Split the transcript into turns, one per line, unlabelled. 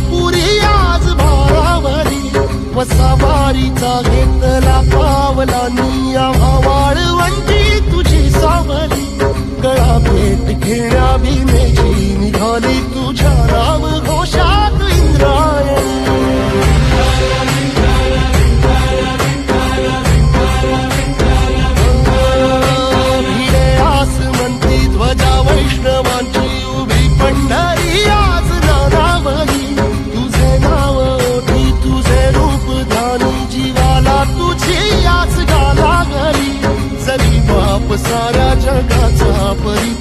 पुरी आज भारावरी वसावारीचा घेतला पावलांनी आम्हा वाळवंटी तुझी सावली गळा भेट घेण्या भीमेची निघाली तुझ्या राम घोषात इंद्रायणी भिडे आसमंती ध्वजा वैष्णवांची उभी पंढरी आज नानावली तुझे नाव ओठी तुझे रूप धानी जीवाला तुझी आज गाला गली जरी बाप साऱ्या जगाचा परी